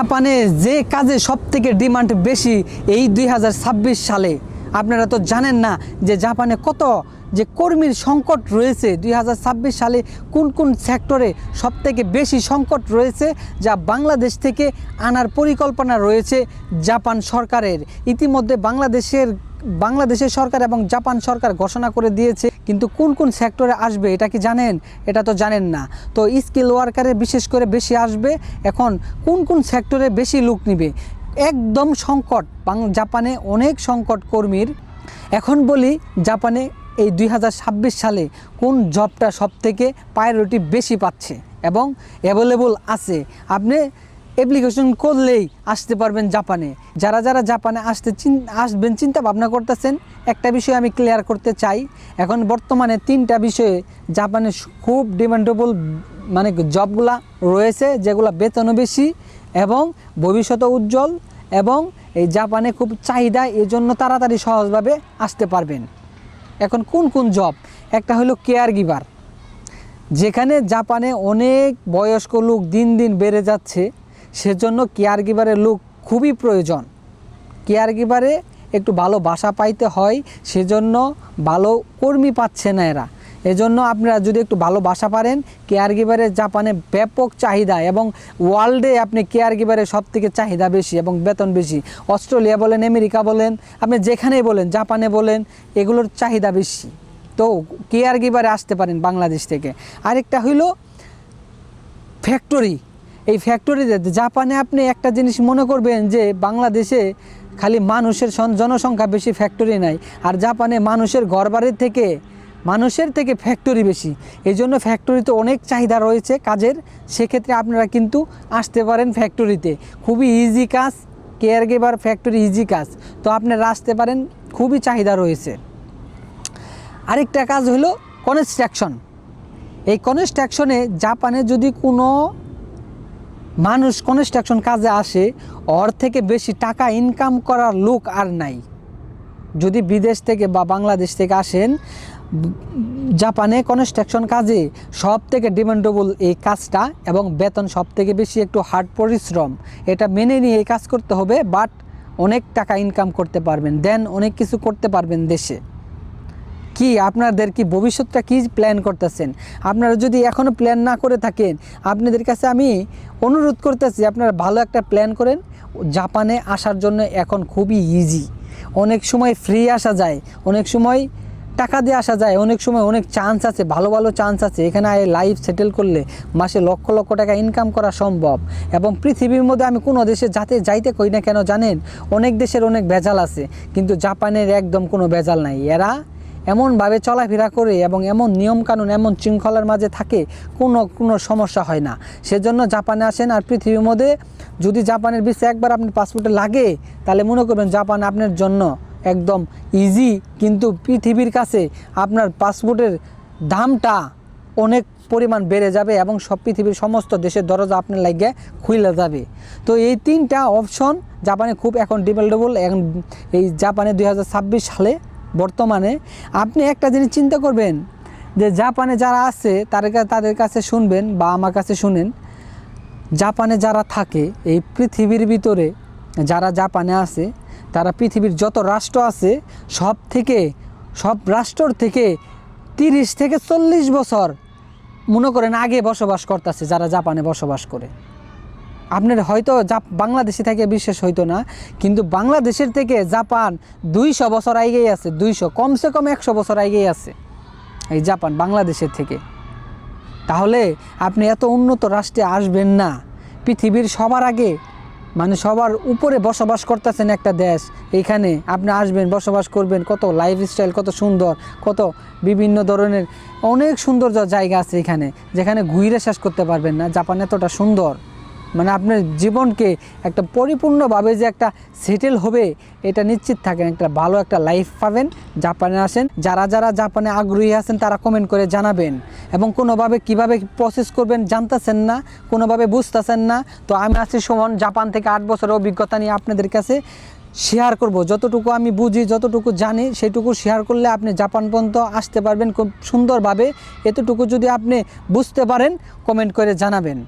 জাপানে যে কাজে সবথেকে ডিমান্ড বেশি এই 2026 সালে, আপনারা তো জানেন না যে জাপানে কত যে কর্মীর সংকট রয়েছে। 2026 সালে কোন কোন সেক্টরে সবথেকে বেশি সংকট রয়েছে, যা বাংলাদেশ থেকে আনার পরিকল্পনা রয়েছে জাপান সরকারের। ইতিমধ্যে বাংলাদেশের সরকার এবং জাপান সরকার ঘোষণা করে দিয়েছে, কিন্তু কোন কোন সেক্টরে আসবে এটা কি জানেন? এটা তো জানেন না। তো স্কিল ওয়ার্কারে বিশেষ করে বেশি আসবে। এখন কোন কোন সেক্টরে বেশি লোক নিবে, একদম সংকট জাপানে, অনেক সংকট কর্মীর। এখন বলি জাপানে এই 2026 সালে কোন জবটা সবথেকে প্রায়োরিটি বেশি পাচ্ছে এবং অ্যাভেলেবল আছে। আপনি অ্যাপ্লিকেশন করলেই আসতে পারবেন জাপানে। যারা যারা জাপানে আসবেন চিন্তা ভাবনা করতেছেন, একটা বিষয় আমি ক্লিয়ার করতে চাই। এখন বর্তমানে 3টা বিষয়ে জাপানে খুব ডিমান্ডেবল জবগুলা রয়েছে, যেগুলো বেতনও বেশি এবং ভবিষ্যৎ উজ্জ্বল এবং এই জাপানে খুব চাহিদা, এজন্য তাড়াতাড়ি সহজভাবে আসতে পারবেন। এখন কোন কোন জব? একটা হলো কেয়ার গিভার, যেখানে জাপানে অনেক বয়স্ক লোক দিন দিন বেড়ে যাচ্ছে, সেজন্য কেয়ার গিভারের লোক খুবই প্রয়োজন। কেয়ার গিভারে একটু ভালো বাসা পাইতে হয়, সেজন্য ভালো কর্মী পাচ্ছে না এরা। এজন্য আপনারা যদি একটু ভালো বাসা পারেন, কেয়ার গিভারের জাপানে ব্যাপক চাহিদা এবং ওয়ার্ল্ডে আপনি কেয়ার গিভারের সবথেকে চাহিদা বেশি এবং বেতন বেশি। অস্ট্রেলিয়া বলেন, আমেরিকা বলেন, আপনি যেখানেই বলেন, জাপানে বলেন, এগুলোর চাহিদা বেশি। তো কেয়ার গিভারে আসতে পারেন বাংলাদেশ থেকে। আরেকটা হইল ফ্যাক্টরি। এই ফ্যাক্টরিতে জাপানে আপনি একটা জিনিস মনে করবেন যে বাংলাদেশে খালি মানুষের জনসংখ্যা বেশি, ফ্যাক্টরি নাই। আর জাপানে মানুষের ঘরবাড়ির থেকে ফ্যাক্টরি বেশি। এই জন্য ফ্যাক্টরিতে অনেক চাহিদা রয়েছে কাজের। সেক্ষেত্রে আপনারা কিন্তু আসতে পারেন ফ্যাক্টরিতে। খুবই ইজি কাজ, কেয়ার গিভার ফ্যাক্টরি ইজি কাজ। তো আপনারা আসতে পারেন, খুবই চাহিদা রয়েছে। আরেকটা কাজ হলো কনস্ট্রাকশন। এই কনস্ট্রাকশনে জাপানে যদি কোনো মানুষ কনস্ট্রাকশন কাজে আসে, ওর থেকে বেশি টাকা ইনকাম করার লোক আর নাই। যদি বিদেশ থেকে বা বাংলাদেশ থেকে আসেন, জাপানে কনস্ট্রাকশন কাজে সব থেকে ডিমান্ডেবল এই কাজটা এবং বেতন সব থেকে বেশি। একটু হার্ড পরিশ্রম, এটা মেনে নিয়ে এই কাজ করতে হবে, বাট অনেক টাকা ইনকাম করতে পারবেন, দেন অনেক কিছু করতে পারবেন দেশে। কি আপনাদের কি ভবিষ্যৎটা কি প্ল্যান করতেছেন? আপনারা যদি এখনও প্ল্যান না করে থাকেন, আপনাদের কাছে আমি অনুরোধ করতেছি আপনারা ভালো একটা প্ল্যান করেন। জাপানে আসার জন্য এখন খুবই ইজি। অনেক সময় ফ্রি আসা যায়, অনেক সময় টাকা দিয়ে আসা যায়, অনেক সময় অনেক চান্স আছে, ভালো ভালো চান্স আছে। এখানে লাইফ সেটেল করলে মাসে লক্ষ লক্ষ টাকা ইনকাম করা সম্ভব। এবং পৃথিবীর মধ্যে আমি কোনো দেশে যাইতে কই না কেন জানেন, অনেক দেশের অনেক ভেজাল আছে, কিন্তু জাপানের একদম কোনো ভেজাল নাই। এরা এমনভাবে চলাফেরা করে এবং এমন নিয়মকানুন, এমন শৃঙ্খলার মাঝে থাকে, কোনো সমস্যা হয় না। সেজন্য জাপানে আসেন। আর পৃথিবীর মধ্যে যদি জাপানের ভিসা একবার আপনার পাসপোর্টে লাগে, তাহলে মনে করবেন জাপান আপনার জন্য একদম ইজি। কিন্তু পৃথিবীর কাছে আপনার পাসপোর্টের দামটা অনেক পরিমাণ বেড়ে যাবে এবং পৃথিবীর সমস্ত দেশের দরজা আপনার লাগে খুলে যাবে। তো এই 3টা অপশন জাপানে খুব এখন ডিমান্ডেবল। এই জাপানে 2026 সালে বর্তমানে আপনি একটা জিনিস চিন্তা করবেন যে জাপানে যারা আছে তাদের কাছে শুনবেন বা আমার কাছে শুনেন, জাপানে যারা থাকে, এই পৃথিবীর ভিতরে যারা জাপানে আছে, তারা পৃথিবীর যত রাষ্ট্র আছে সব রাষ্ট্রর থেকে 30 থেকে 40 বছর মনে করেন আগে বসবাস করতেছে যারা জাপানে বসবাস করে। আপনার হয়তো বাংলাদেশে থেকে বিশ্বাস হইতো না, কিন্তু বাংলাদেশের থেকে জাপান 200 বছর আগেই আছে। 200 কমসে কম 100 বছর আগেই আছে এই জাপান বাংলাদেশের থেকে। তাহলে আপনি এত উন্নত রাষ্ট্রে আসবেন না, পৃথিবীর সবার আগে সবার উপরে বসবাস করতেছেন একটা দেশ, এইখানে আপনি আসবেন, বসবাস করবেন। কত লাইফস্টাইল, কত সুন্দর, কত বিভিন্ন ধরনের অনেক সৌন্দর্য জায়গা আছে এখানে, যেখানে ঘুরে শেষ করতে পারবেন না। জাপান এতটা সুন্দর, আপনার জীবনকে একটা পরিপূর্ণভাবে যে একটা সেটেল হবে, এটা নিশ্চিত থাকেন, একটা ভালো একটা লাইফ পাবেন। জাপানে আসেন। যারা যারা জাপানে আগ্রহী আছেন তারা কমেন্ট করে জানাবেন। এবং কোনোভাবে কিভাবে প্রসেস করবেন জানতেছেন না, কোনোভাবে বুঝতেছেন না, তো আমি আছি সুমন, জাপান থেকে 8 বছরের অভিজ্ঞতা নিয়ে আপনাদের কাছে শেয়ার করব। যতটুকু আমি বুঝি, যতটুকু জানি, সেটুকু শেয়ার করলে আপনি জাপান পর্যন্ত আসতে পারবেন খুব সুন্দরভাবে। এতটুকু যদি আপনি বুঝতে পারেন, কমেন্ট করে জানাবেন।